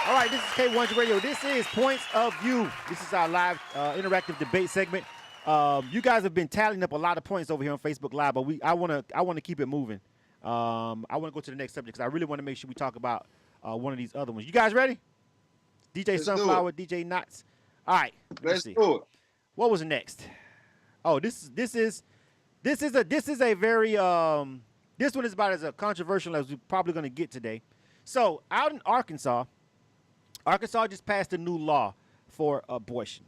All right, this is K1's Radio. This is Points of View. This is our live interactive debate segment. You guys have been tallying up a lot of points over here on Facebook Live, but I want to keep it moving. I want to go to the next subject because I really want to make sure we talk about one of these other ones. You guys ready? DJ Let's Sunflower, DJ Knots. All right, Let's see. do it. What was next? Oh, this is a very this one is about as controversial as we're probably going to get today. So out in Arkansas just passed a new law for abortion.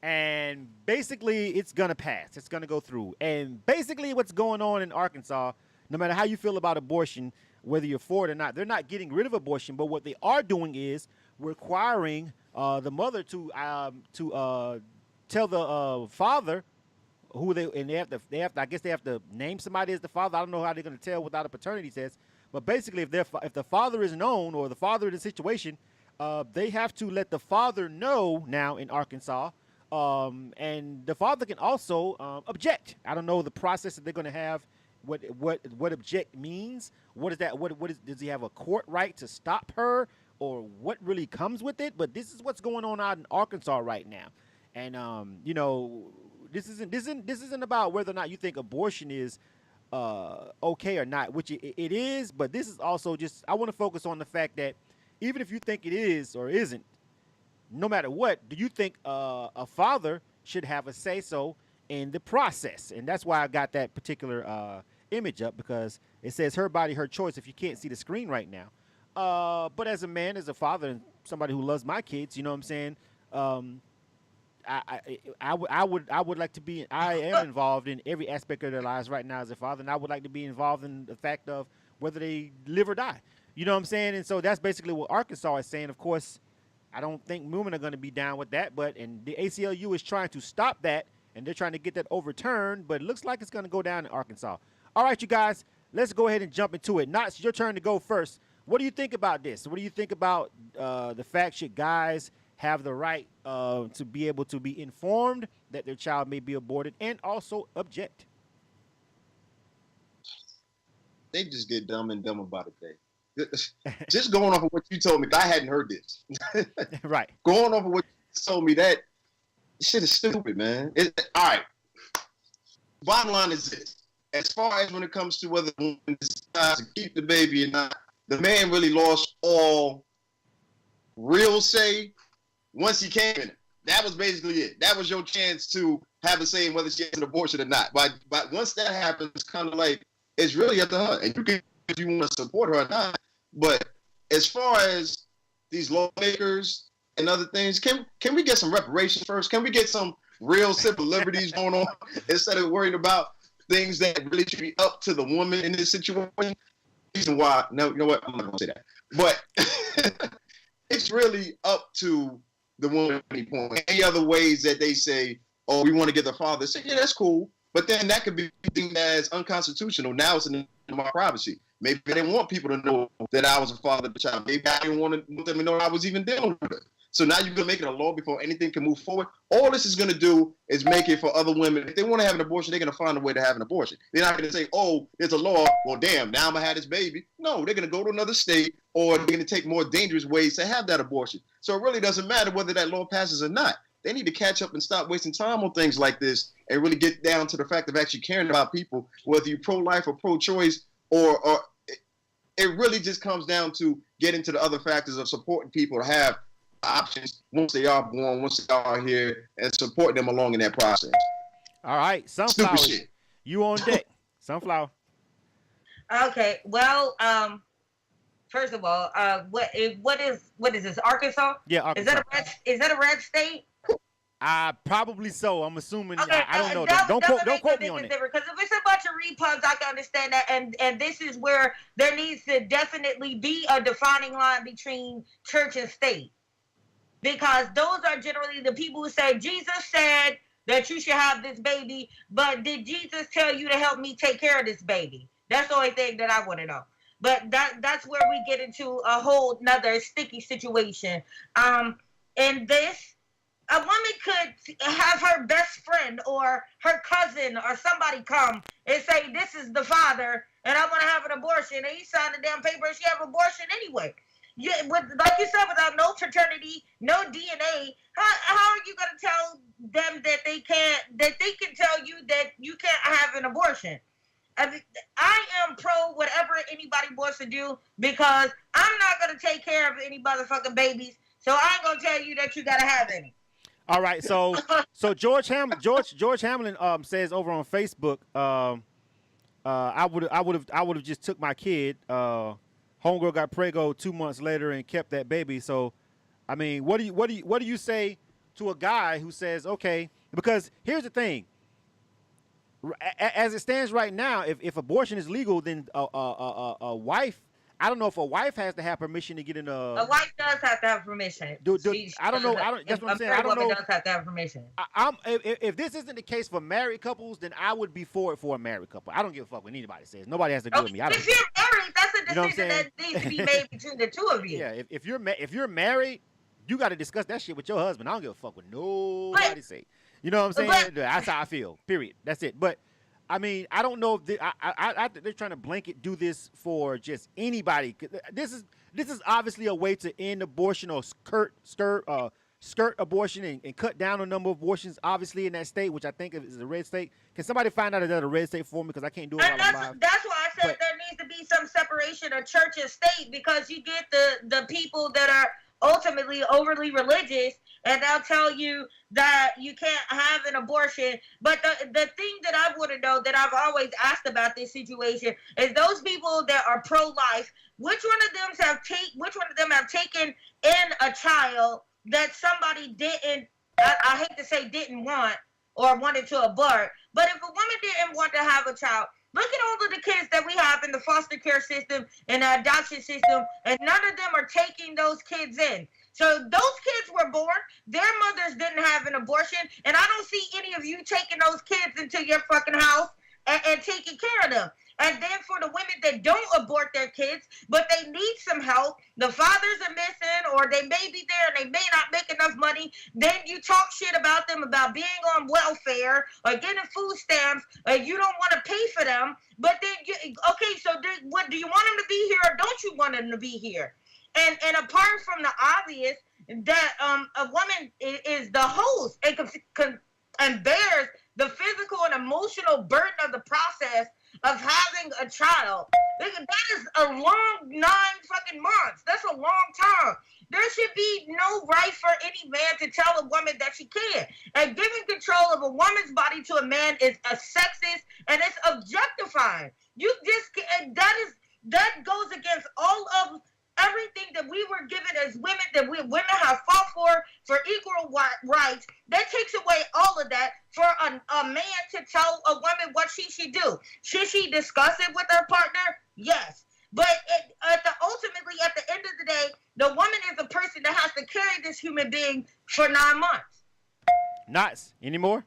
And basically, it's going to pass. It's going to go through. And basically, what's going on in Arkansas, no matter how you feel about abortion, whether you're for it or not, they're not getting rid of abortion. But what they are doing is requiring the mother to tell the father who they have to I guess they have to name somebody as the father. I don't know how they're going to tell without a paternity test. But basically, if the father is known or the father in the situation, they have to let the father know now in Arkansas, and the father can also object. I don't know the process that they're going to have. What object means? What is that? Does he have a court right to stop her, or what really comes with it? But this is what's going on out in Arkansas right now, and this isn't about whether or not you think abortion is okay or not, which it is. But this is also just I want to focus on the fact that even if you think it is or isn't, no matter what, do you think a father should have a say-so in the process? And that's why I got that particular image up, because it says her body, her choice, if you can't see the screen right now. But as a man, as a father, and somebody who loves my kids, you know what I'm saying? I would like to be, I am involved in every aspect of their lives right now as a father, and I would like to be involved in the fact of whether they live or die. You know what I'm saying? And so that's basically what Arkansas is saying. Of course, I don't think women are going to be down with that, and the ACLU is trying to stop that, and they're trying to get that overturned, but it looks like it's going to go down in Arkansas. All right, you guys, let's go ahead and jump into it. Knots, your turn to go first. What do you think about this? What do you think about the fact should guys have the right to be able to be informed that their child may be aborted and also object? They just get dumb and dumb about it, Dave. Just going off of what you told me, I hadn't heard this. Right. Going off of what you told me, that shit is stupid, man. All right. Bottom line is this. As far as when it comes to whether the woman decides to keep the baby or not, the man really lost all real say once he came in it. That was basically it. That was your chance to have a say in whether she has an abortion or not. But once that happens, it's kind of like, it's really up to her. And you can, if you want to support her or not. But as far as these lawmakers and other things, can we get some reparations first? Can we get some real civil liberties going on instead of worrying about things that really should be up to the woman in this situation? Reason why, no, you know what? I'm not going to say that. But it's really up to the woman at any point. Any other ways that they say, oh, we want to get the father, say, yeah, that's cool. But then that could be deemed as unconstitutional. Now it's in my privacy. Maybe I didn't want people to know that I was a father of the child. Maybe I didn't want them to know I was even dealing with it. So now you're going to make it a law before anything can move forward. All this is going to do is make it for other women. If they want to have an abortion, they're going to find a way to have an abortion. They're not going to say, oh, there's a law. Well, damn, now I'm going to have this baby. No, they're going to go to another state, or they're going to take more dangerous ways to have that abortion. So it really doesn't matter whether that law passes or not. They need to catch up and stop wasting time on things like this and really get down to the fact of actually caring about people, whether you're pro-life or pro-choice, or it really just comes down to getting to the other factors of supporting people to have options once they are born, once they are here, and support them along in that process. All right, Sunflower, you on deck. Sunflower. Okay, well, first of all, what is this, Arkansas? Yeah, Arkansas. Is that a red state? Probably so. I'm assuming. Okay, I don't know. Don't quote me on it. Because if it's a bunch of repubs, I can understand that. And this is where there needs to definitely be a defining line between church and state. Because those are generally the people who say, Jesus said that you should have this baby, but did Jesus tell you to help me take care of this baby? That's the only thing that I want to know. But that's where we get into a whole nother sticky situation. In this, a woman could have her best friend or her cousin or somebody come and say, this is the father, and I want to have an abortion. And he signed a damn paper and she have an abortion anyway. like you said, without no fraternity, no DNA, how are you gonna tell them that they can tell you that you can't have an abortion? I am pro whatever anybody wants to do because I'm not gonna take care of any motherfucking babies, so I ain't gonna tell you that you gotta have any. All right, so George Hamlin says over on Facebook, I would have just took my kid. Homegirl got prego 2 months later and kept that baby. So, I mean, what do you say to a guy who says, okay? Because here's the thing. As it stands right now, if abortion is legal, then a wife. I don't know if a wife has to have permission to get in a wife does have to have permission. I don't know. That's what I'm saying. I don't know. Does have to have permission. If this isn't the case for married couples, then I would be for it for a married couple. I don't give a fuck what anybody says. Nobody has to agree with me. If you're married, that's a decision that needs to be made between the two of you. Yeah. If you're married, you got to discuss that shit with your husband. I don't give a fuck what nobody say. You know what I'm saying? That's how I feel. Period. That's it. But I mean, I don't know if I they're trying to blanket do this for just anybody. This is obviously a way to end abortion or skirt abortion and cut down the number of abortions. Obviously, in that state, which I think is a red state. Can somebody find out if that's a red state for me? Because I can't do it. And that's why I said there needs to be some separation of church and state, because you get the people that are ultimately overly religious, and they'll tell you that you can't have an abortion. But the thing that I want to know, that I've always asked about this situation, is those people that are pro-life, which one of them have taken in a child that somebody didn't, I hate to say didn't want or wanted to abort. But if a woman didn't want to have a child, look at all of the kids that we have in the foster care system and the adoption system, and none of them are taking those kids in. So those kids were born, their mothers didn't have an abortion, and I don't see any of you taking those kids into your fucking house and taking care of them. And then for the women that don't abort their kids, but they need some help, the fathers are missing, or they may be there and they may not make enough money, then you talk shit about them about being on welfare or getting food stamps, or you don't want to pay for them. But then, so do you want them to be here or don't you want them to be here? And apart from the obvious that a woman is the host and bears the physical and emotional burden of the process of having a child. That is a long 9 fucking months. That's a long time. There should be no right for any man to tell a woman that she can't. And giving control of a woman's body to a man is a sexist and it's objectifying. You just that goes against all of everything that we were given as women, that women have fought for equal rights. That takes away all of that for a man to tell a woman what she should do. Should she discuss it with her partner? Yes. But ultimately, at the end of the day, the woman is a person that has to carry this human being for 9 months. Nuts. Any more?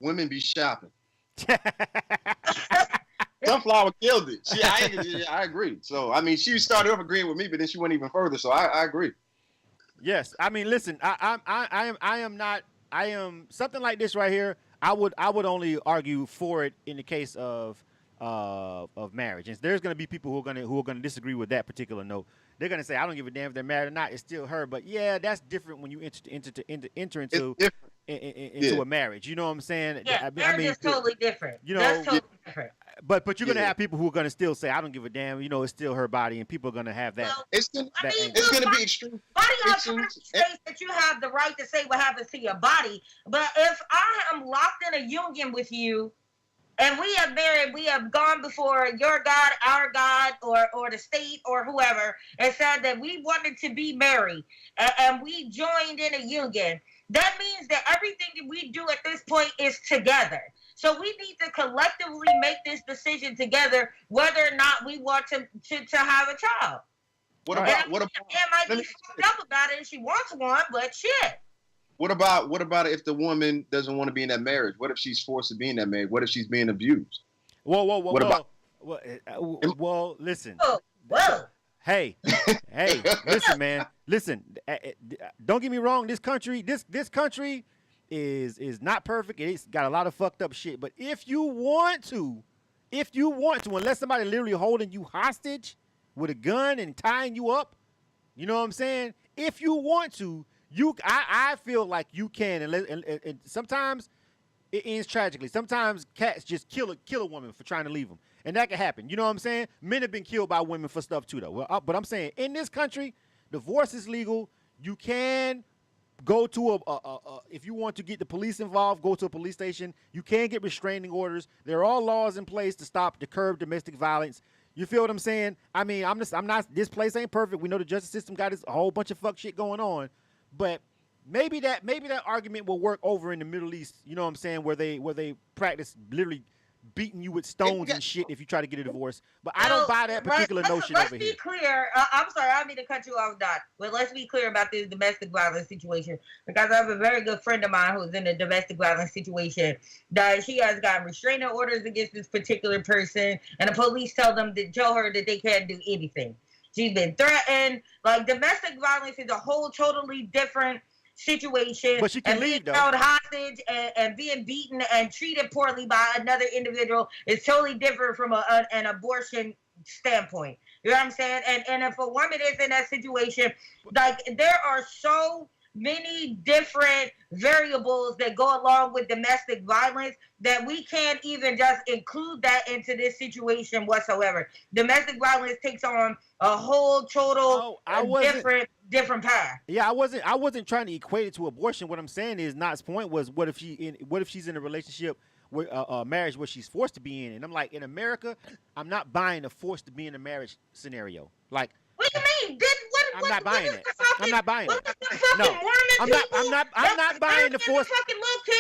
Women be shopping. Sunflower killed it. I agree. So, I mean, she started off agreeing with me, but then she went even further. So I agree. Yes. I mean, listen, I am something like this right here. I would only argue for it in the case of marriage. And there's going to be people who are going to disagree with that particular note. They're going to say, I don't give a damn if they're married or not. It's still her. But yeah, that's different when you enter into a marriage. You know what I'm saying? Yeah, marriage is totally different. You know, that's totally different. But you're going to have people who are going to still say, I don't give a damn. You know, it's still her body, and people are going to have that. Well, it's going to be extreme. Body autonomy states that you have the right to say what happens to your body. But if I am locked in a union with you, and we have married, we have gone before your God, our God, or the state or whoever, and said that we wanted to be married, and we joined in a union, that means that everything that we do at this point is together. So we need to collectively make this decision together whether or not we want to have a child. What about It might be fucked up about it and she wants one, but shit. What about if the woman doesn't want to be in that marriage? What if she's forced to be in that marriage? What if she's being abused? Well, listen. Whoa. Hey, listen, man. Listen, don't get me wrong. This country is not perfect. It's got a lot of fucked up shit. But if you want to, unless somebody literally holding you hostage, with a gun and tying you up. You know what I'm saying? If you want to, I feel like you can. And sometimes it ends tragically. Sometimes cats just kill a woman for trying to leave them. And that can happen. You know what I'm saying? Men have been killed by women for stuff too, though. Well, but I'm saying in this country, divorce is legal. You can go to if you want to get the police involved, go to a police station. You can get restraining orders. There are all laws in place to curb domestic violence. You feel what I'm saying? I mean, I'm not. This place ain't perfect. We know the justice system got a whole bunch of fuck shit going on, but maybe that argument will work over in the Middle East. You know what I'm saying? Where they practice literally beating you with stones and shit if you try to get a divorce. But I don't buy that particular notion over here. Let's be clear. I'm sorry, I don't mean to cut you off, Doc. But let's be clear about this domestic violence situation. Because I have a very good friend of mine who's in a domestic violence situation that she has gotten restraining orders against this particular person, and the police tell her that they can't do anything. She's been threatened. Like, domestic violence is a whole totally different situation. But she can leave, being held hostage and being beaten and treated poorly by another individual is totally different from an abortion standpoint. You know what I'm saying? And if a woman is in that situation, like, there are so many different variables that go along with domestic violence that we can't even just include that into this situation whatsoever. Domestic violence takes on a whole total different path. Yeah, I wasn't trying to equate it to abortion. What I'm saying is, Knott's point was, what if she's in a relationship where a marriage where she's forced to be in? And I'm like, in America, I'm not buying a forced to be in a marriage scenario. Like, what do you mean? I'm not buying it. I'm not buying it. No, I'm not buying the forced.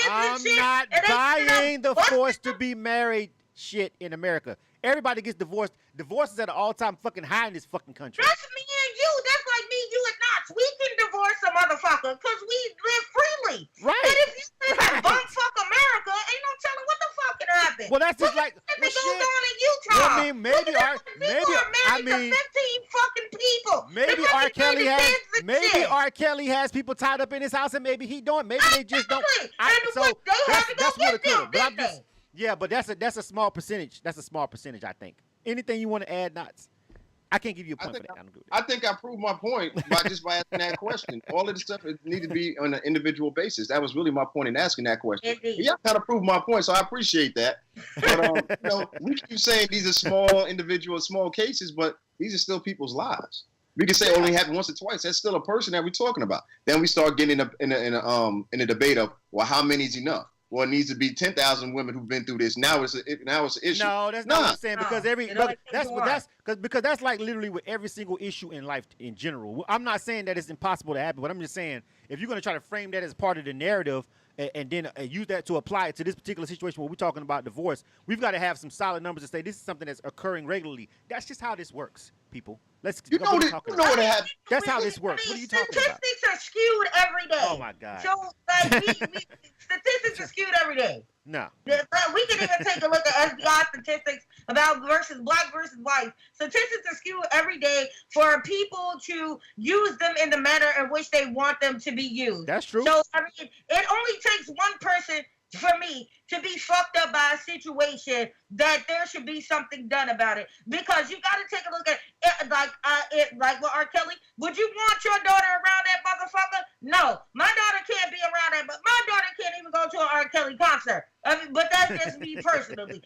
I'm not buying the forced to be married shit in America. Everybody gets divorced. Divorce is at an all-time fucking high in this fucking country. That's me and you. That's like me, you, and Knots. We can divorce a motherfucker because we live freely. Right. But if you live in bumfuck America, ain't no telling what the fuck can happen. Well, that's just like what goes on in Utah. Well, I mean, maybe 15 fucking people. Maybe R. Kelly has people tied up in his house, and maybe he don't. Maybe they just don't. That's what it could. But I'm just. Yeah, but that's a small percentage. That's a small percentage, I think. Anything you want to add, Knots? I can't give you a point for that. I think I proved my point by asking that question. All of this stuff need to be on an individual basis. That was really my point in asking that question. Yeah, I kind of proved my point, so I appreciate that. But we keep saying these are small cases, but these are still people's lives. We can say only happened once or twice. That's still a person that we're talking about. Then we start getting in a debate of, well, how many is enough? Well, it needs to be 10,000 women who've been through this. Now it's an issue. No, that's not what I'm saying, because that's like literally with every single issue in life in general. I'm not saying that it's impossible to happen, but I'm just saying if you're going to try to frame that as part of the narrative and then use that to apply it to this particular situation where we're talking about divorce, we've got to have some solid numbers to say this is something that's occurring regularly. That's just how this works, people. You know what happened. That's how this works. What are you talking about? Statistics are skewed every day. Oh my God. So statistics are skewed every day. No. We can even take a look at FBI statistics about black versus white. Statistics are skewed every day for people to use them in the manner in which they want them to be used. That's true. So, I mean, it only takes one person for me to be fucked up by a situation that there should be something done about it. Because you got to take a look at it, like with R. Kelly. Would you want your daughter around that motherfucker? No, my daughter can't be around that, but my daughter can't even go to an R. Kelly concert. I mean, but that's just me personally.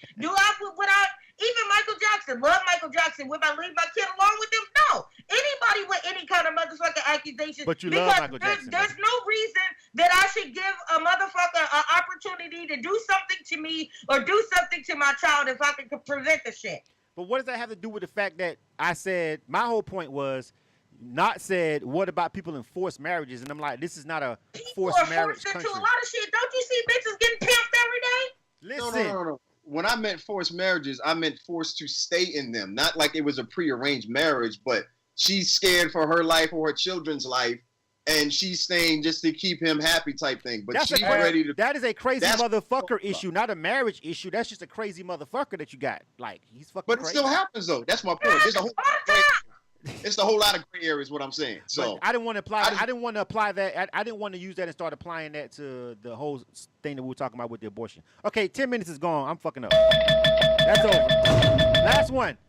Even Michael Jackson, love Michael Jackson. Would I leave my kid along with him? No. Anybody with any kind of motherfucking accusation. But you love Michael Jackson. There's no reason that I should give a motherfucker an opportunity to do something to me or do something to my child if I can prevent the shit. But what does that have to do with the fact that I said, my whole point was, not said, what about people in forced marriages? And I'm like, this is not a forced marriage country. People are forced into a lot of shit. Don't you see bitches getting pimped every day? Listen. No. When I meant forced marriages, I meant forced to stay in them. Not like it was a prearranged marriage, but she's scared for her life or her children's life, and she's staying just to keep him happy type thing. But she's ready to. That is a crazy motherfucker issue, not a marriage issue. That's just a crazy motherfucker that you got. Like, he's fucking But it crazy. still happens, though. That's my point. There's a whole it's a whole lot of gray areas, what I'm saying. So but I didn't want to apply. I didn't want to apply that. I didn't want to use that and start applying that to the whole thing that we were talking about with the abortion. Okay, 10 minutes is gone. I'm fucking up. That's over. Last one.